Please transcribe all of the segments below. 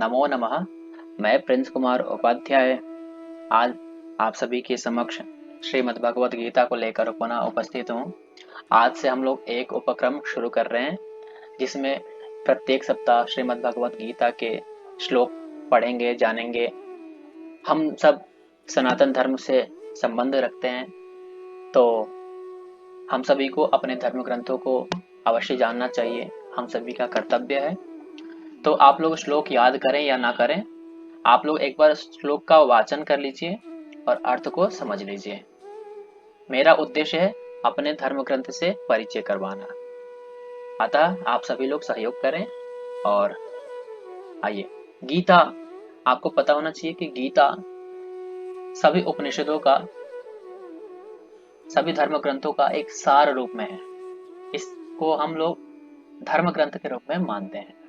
नमो नमः। मैं प्रिंस कुमार उपाध्याय आज आप सभी के समक्ष श्रीमद् भगवत गीता को लेकर पुनः उपस्थित हूँ। आज से हम लोग एक उपक्रम शुरू कर रहे हैं जिसमें प्रत्येक सप्ताह श्रीमद् भगवत गीता के श्लोक पढ़ेंगे, जानेंगे। हम सब सनातन धर्म से संबंध रखते हैं, तो हम सभी को अपने धर्म ग्रंथों को अवश्य जानना चाहिए, हम सभी का कर्तव्य है। तो आप लोग श्लोक याद करें या ना करें, आप लोग एक बार श्लोक का वाचन कर लीजिए और अर्थ को समझ लीजिए। मेरा उद्देश्य है अपने धर्म ग्रंथ से परिचय करवाना, अतः आप सभी लोग सहयोग करें। और आइए, गीता, आपको पता होना चाहिए कि गीता सभी उपनिषदों का, सभी धर्म ग्रंथों का एक सार रूप में है। इसको हम लोग धर्म ग्रंथ के रूप में मानते हैं।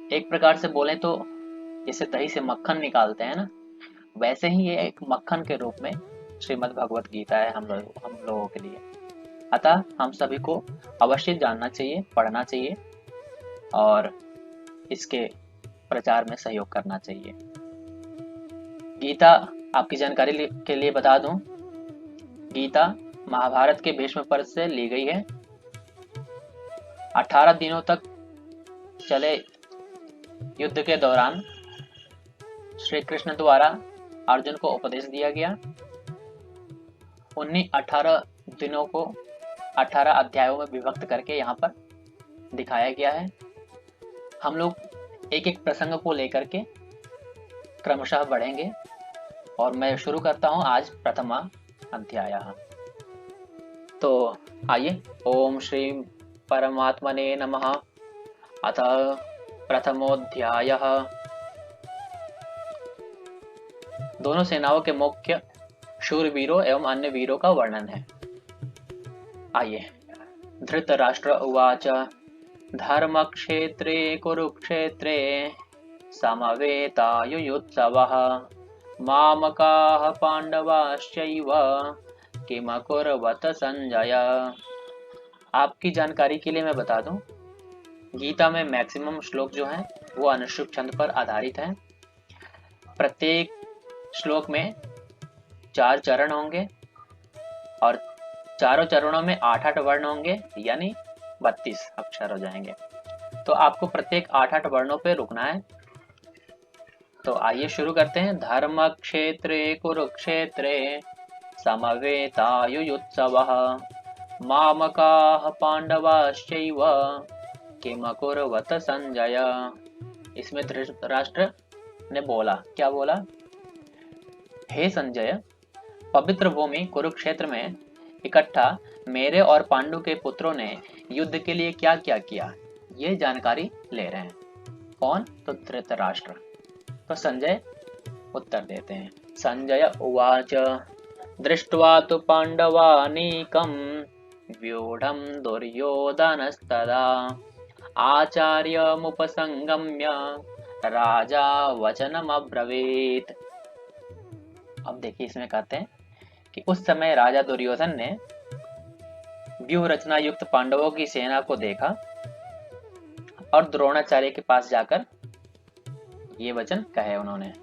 एक प्रकार से बोलें तो जैसे दही से मक्खन निकालते हैं ना, वैसे ही ये एक मक्खन के रूप में श्रीमद् भगवत गीता है हम लोगों के लिए। अतः हम सभी को अवश्य जानना चाहिए, पढ़ना चाहिए और इसके प्रचार में सहयोग करना चाहिए। गीता, आपकी जानकारी के लिए बता दूं, गीता महाभारत के भीष्म पर्व से ली गई है। 18 दिनों तक चले युद्ध के दौरान श्री कृष्ण द्वारा अर्जुन को उपदेश दिया गया। उन्हीं 18 दिनों को 18 अध्यायों में विभक्त करके यहाँ पर दिखाया गया है। हम लोग एक एक प्रसंग को लेकर के क्रमशः बढ़ेंगे और मैं शुरू करता हूँ आज प्रथमा अध्याय। तो आइए, ओम श्री परमात्मने नमः। अथ प्रथमोऽध्यायः। दोनों सेनाओं के मुख्य शूरवीरों एवं अन्य वीरों का वर्णन है। आइए, धृतराष्ट्र उवाच धर्मक्षेत्रे कुरुक्षेत्रे समवेतायुयुत्सवः मामकाः पांडवाश्चैव किमकुर्वत संजय। आपकी जानकारी के लिए मैं बता दूं, गीता में मैक्सिमम श्लोक जो हैं वो अनुष्टुप छंद पर आधारित हैं। प्रत्येक श्लोक में 4 चरण होंगे और चारों चरणों में 8-8 वर्ण होंगे, यानी 32 अक्षर हो जाएंगे। तो आपको प्रत्येक 8-8 वर्णों पे रुकना है। तो आइए शुरू करते हैं। धर्म क्षेत्रे कुरुक्षेत्रे समवेतायुयुत्सवः मामकाः पांडवाश्चैव किमकुर्वत संजय। इसमें धृतराष्ट्र ने बोला, क्या बोला? हे संजय, पवित्र भूमि कुरुक्षेत्र में इकट्ठा मेरे और पांडु के पुत्रों ने युद्ध के लिए क्या क्या किया, ये जानकारी ले रहे हैं। कौन? तो धृतराष्ट्र। तो संजय उत्तर देते हैं। संजय उवाच दृष्ट्वा तु पांडवानीकं व्यूढ़ं दुर्योधनस्तदा आचार्यमुपसंगम्य राजा वचनमब्रवीत्। अब देखिए, इसमें कहते हैं कि उस समय राजा दुर्योधन ने व्यूह रचना युक्त पांडवों की सेना को देखा और द्रोणाचार्य के पास जाकर ये वचन कहे उन्होंने।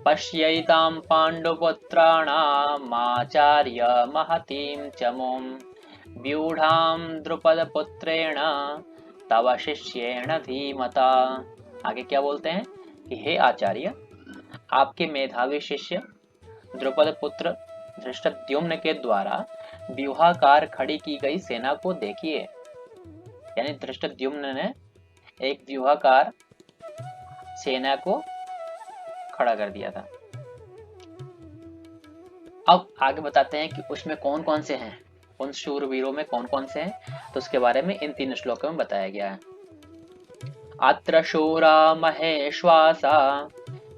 पश्यैतां पांडुपुत्राणामाचार्य महतीं चमूं व्यूढ़ां द्रुपदपुत्रेण तव शिष्येण धीमता। आगे क्या बोलते हैं कि हे आचार्य, आपके मेधावी शिष्य द्रुपद पुत्र धृष्टद्युम्न के द्वारा व्यूहाकार खड़ी की गई सेना को देखिए। यानी धृष्टद्युम्न ने एक व्यूहाकार सेना को खड़ा कर दिया था। अब आगे बताते हैं कि उसमें कौन कौन से हैं, उन शूरवीरों में कौन कौन से हैं, तो उसके बारे में इन 3 श्लोकों में बताया गया है। अत्र शूरा महेश्वासा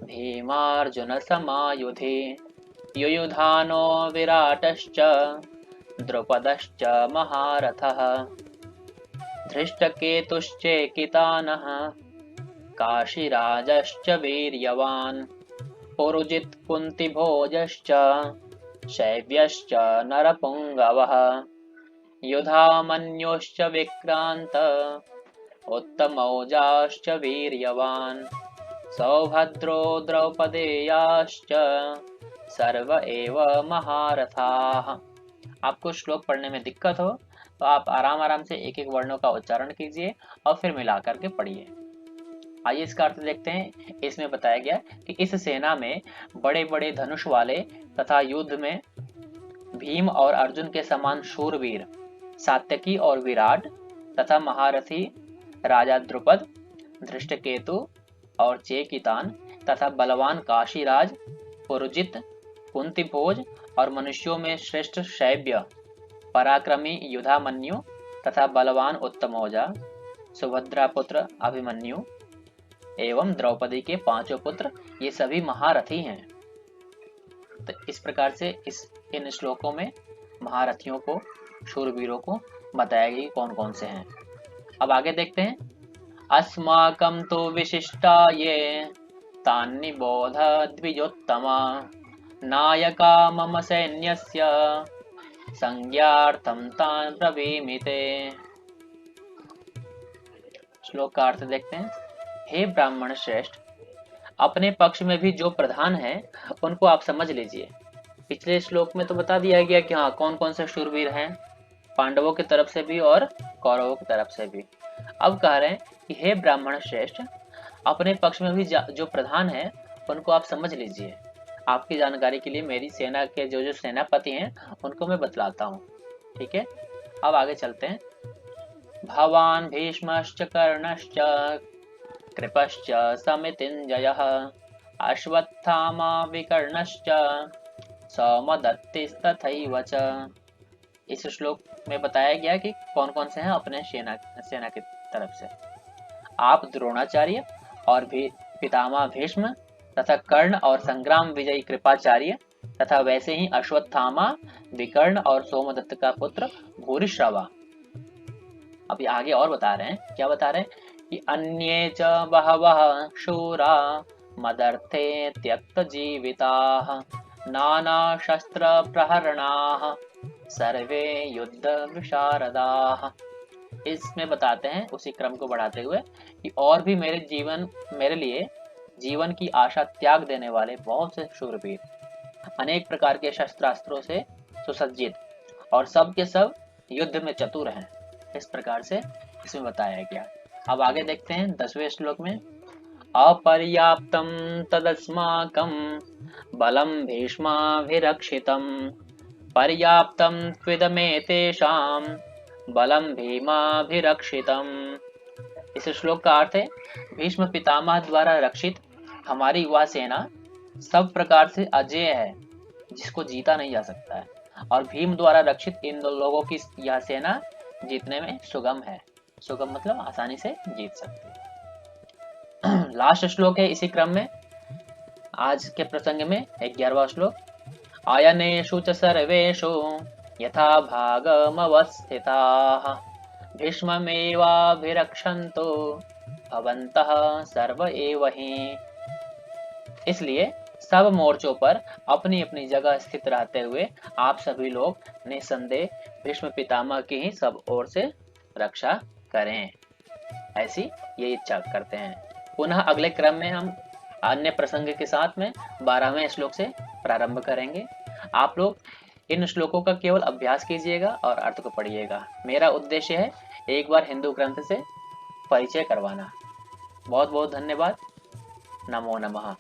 भीमार्जुन समायुधि युयुधानो विराटश्च द्रुपदश्च महारथः धृष्टकेतुश्चेकितानः काशीराजश्च वीर्यवान् पुरुजित् कुन्तिभोजश्च शैव्यश्च नरपुङ्गवः युधामन्योश्च विक्रान्त उत्तमौजाश्च वीर्यवान् सौभद्रो द्रौपदेयाश्च सर्व एव महारथाः। आपको श्लोक पढ़ने में दिक्कत हो तो आप आराम आराम से एक एक वर्णों का उच्चारण कीजिए और फिर मिला करके पढ़िए। आइए इसका अर्थ देखते हैं। इसमें बताया गया कि इस सेना में बड़े बड़े धनुष वाले तथा युद्ध में भीम और अर्जुन के समान शूरवीर सात्यकी और विराट तथा महारथी राजा द्रुपद, धृष्टकेतु और चेकितान तथा बलवान काशीराज, पुरुजित, कुंतीभोज और मनुष्यों में श्रेष्ठ शैब्य, पराक्रमी युधामन्यु तथा बलवान उत्तमौजा, सुभद्रा पुत्र अभिमन्यु एवं द्रौपदी के पांचों पुत्र, ये सभी महारथी हैं। तो इस प्रकार से इन श्लोकों में महारथियों को, शूरवीरों को बताया गया कौन कौन से हैं। अब आगे देखते हैं। अस्माकं तु विशिष्टा ये तान्निबोध द्विजोत्तमा नायका मम सैन्यस्य संज्ञार्थं तान् ब्रवीमिते। श्लोक का अर्थ देखते हैं। हे ब्राह्मण श्रेष्ठ, अपने पक्ष में भी जो प्रधान है उनको आप समझ लीजिए। पिछले श्लोक में तो बता दिया गया कि हाँ कौन कौन से शूरवीर हैं, पांडवों की तरफ से भी और कौरवों की तरफ से भी। अब कह रहे हैं कि हे ब्राह्मण श्रेष्ठ, अपने पक्ष में भी जो प्रधान है उनको आप समझ लीजिए। आपकी जानकारी के लिए मेरी सेना के जो सेनापति हैं उनको मैं बतलाता हूँ, ठीक है। अब आगे चलते हैं। भवान भीष्मश्च कर्णश्च कृपश्च समितिञ्जयः अश्वत्थामा विकर्णश्च सौमदत्तिस्तथैव च। इस श्लोक में बताया गया कि कौन कौन से हैं अपने सेना की तरफ से। आप द्रोणाचार्य और भी पितामह भीष्म तथा कर्ण और संग्राम विजयी कृपाचार्य तथा वैसे ही अश्वत्थामा, विकर्ण और सोमदत्त का पुत्र भूरिश्रवा। अभी आगे और बता रहे हैं, क्या बता रहे हैं कि अन्ये च बहवः शूरा मदर्थे त्यक्त जीविताः नाना शस्त्र प्रहरणाः सर्वे युद्ध विशारदाः। इसमें बताते हैं उसी क्रम को बढ़ाते हुए कि और भी मेरे लिए जीवन की आशा त्याग देने वाले बहुत से शूरवीर, अनेक प्रकार के शस्त्रास्त्रों से सुसज्जित और सब के सब युद्ध में चतुर हैं। इस प्रकार से इसमें बताया गया। अब आगे देखते हैं 10वें श्लोक में। अपर्याप्तं तदस्माकं बलं भीष्माभिरक्षितं पर्याप्तं त्विदमेतेषां बलं भीमाभिरक्षितम्। इस श्लोक का अर्थ है, भीष्म पितामह द्वारा रक्षित हमारी वह सेना सब प्रकार से अजेय है, जिसको जीता नहीं जा सकता है, और भीम द्वारा रक्षित इन दो लोगों की यह सेना जीतने में सुगम है। सुगम मतलब आसानी से जीत सकते हैं। लास्ट श्लोक है इसी क्रम में, आज के प्रसंग में 11वां श्लोक। आयनेषु च सर्वेषु यथा भागमवस्थिताः भीष्ममेवाभिरक्षन्तु भवन्तः सर्व एव हि। इसलिए सब मोर्चों पर अपनी अपनी जगह स्थित रहते हुए आप सभी लोग निसंदेह भीष्म पितामह की ही सब ओर से रक्षा करें, ऐसी ये इच्छा करते हैं। पुनः अगले क्रम में हम अन्य प्रसंग के साथ में 12वें श्लोक से प्रारंभ करेंगे। आप लोग इन श्लोकों का केवल अभ्यास कीजिएगा और अर्थ को पढ़िएगा। मेरा उद्देश्य है एक बार हिंदू ग्रंथ से परिचय करवाना। बहुत बहुत धन्यवाद। नमो नमः।